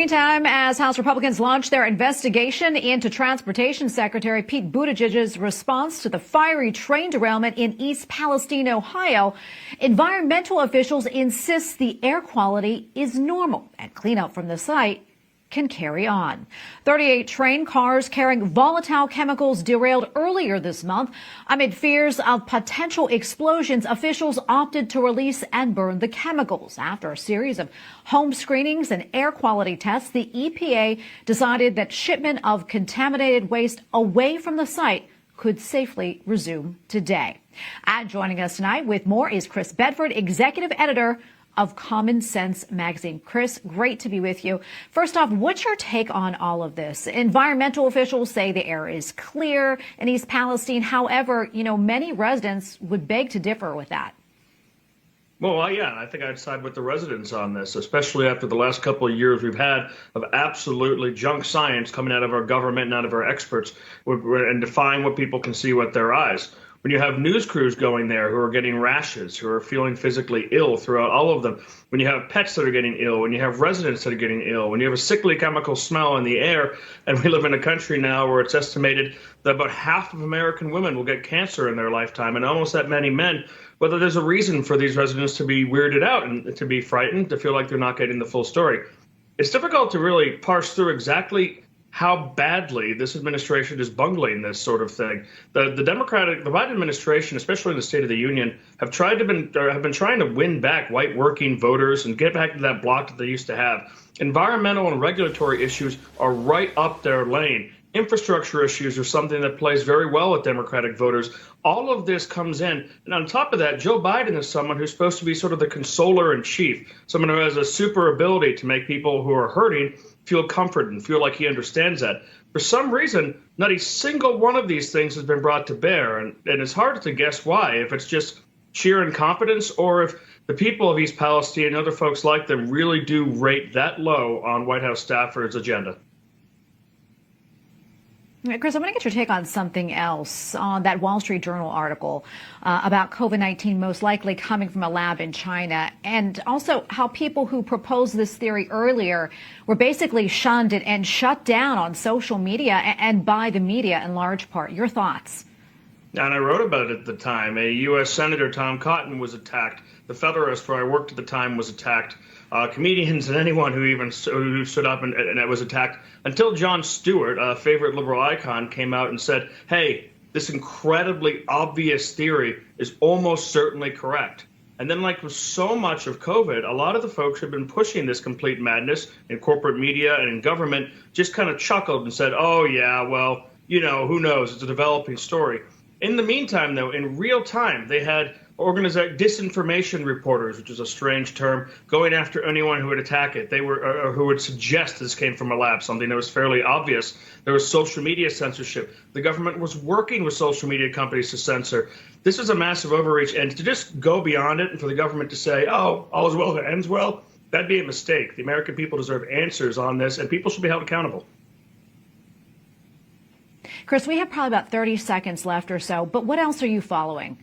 meantime, as House Republicans launch their investigation into Transportation Secretary Pete Buttigieg's response to the fiery train derailment in East Palestine, Ohio, environmental officials insist the air quality is normal and cleanup from the site can carry on. 38 train cars carrying volatile chemicals derailed earlier this month. Amid fears of potential explosions, officials opted to release and burn the chemicals. After a series of home screenings and air quality tests, the EPA decided that shipment of contaminated waste away from the site could safely resume today. And joining us tonight with more is Chris Bedford, executive editor of Common Sense magazine. Chris, great to be with you. First off, what's your take on all of this? Environmental officials say the air is clear in East Palestine. However, many residents would beg to differ with that. Well, yeah, I think I'd side with the residents on this, especially after the last couple of years we've had of absolutely junk science coming out of our government and out of our experts and defying what people can see with their eyes. When you have news crews going there who are getting rashes, who are feeling physically ill throughout all of them, when you have pets that are getting ill, when you have residents that are getting ill, when you have a sickly chemical smell in the air, and we live in a country now where it's estimated that about half of American women will get cancer in their lifetime, and almost that many men, whether there's a reason for these residents to be weirded out and to be frightened, to feel like they're not getting the full story. It's difficult to really parse through exactly how badly this administration is bungling this sort of thing. The Biden administration, especially in the State of the Union, have been trying to win back white working voters and get back to that bloc that they used to have. Environmental and regulatory issues are right up their lane. Infrastructure issues are something that plays very well with Democratic voters. All of this comes in. And on top of that, Joe Biden is someone who's supposed to be sort of the consoler in chief, someone who has a super ability to make people who are hurting feel comfort and feel like he understands that. For some reason, not a single one of these things has been brought to bear. And it's hard to guess why, if it's just sheer incompetence or if the people of East Palestine and other folks like them really do rate that low on White House staffers' agenda. Chris, I want to get your take on something else, on that Wall Street Journal article about COVID-19 most likely coming from a lab in China, and also how people who proposed this theory earlier were basically shunned and shut down on social media and by the media in large part. Your thoughts? And I wrote about it at the time. A U.S. Senator, Tom Cotton, was attacked. The Federalist, where I worked at the time, was attacked. Comedians and anyone who stood up and was attacked, until Jon Stewart, a favorite liberal icon, came out and said, hey, this incredibly obvious theory is almost certainly correct. And then, like with so much of COVID, a lot of the folks who have been pushing this complete madness in corporate media and in government just kind of chuckled and said, oh, yeah, well, who knows? It's a developing story. In the meantime, though, in real time, they had disinformation reporters, which is a strange term, going after anyone who would attack it. They were who would suggest this came from a lab, something that was fairly obvious. There was social media censorship. The government was working with social media companies to censor. This is a massive overreach, and to just go beyond it and for the government to say, oh, all is well that ends well, that'd be a mistake. The American people deserve answers on this, and people should be held accountable. Chris, we have probably about 30 seconds left or so, but what else are you following?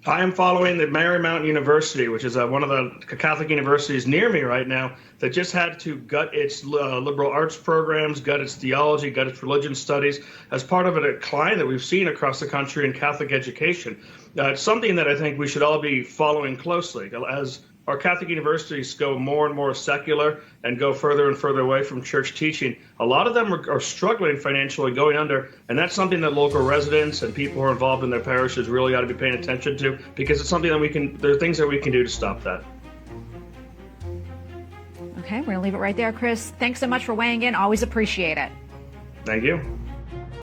I am following the Marymount University, which is one of the Catholic universities near me right now, that just had to gut its liberal arts programs, gut its theology, gut its religion studies as part of a decline that we've seen across the country in Catholic education. It's something that I think we should all be following closely. As our Catholic universities go more and more secular and go further and further away from church teaching, a lot of them are struggling financially, going under, and that's something that local residents and people who are involved in their parishes really ought to be paying attention to, because it's something that there are things that we can do to stop that. Okay, we're going to leave it right there, Chris. Thanks so much for weighing in. Always appreciate it. Thank you.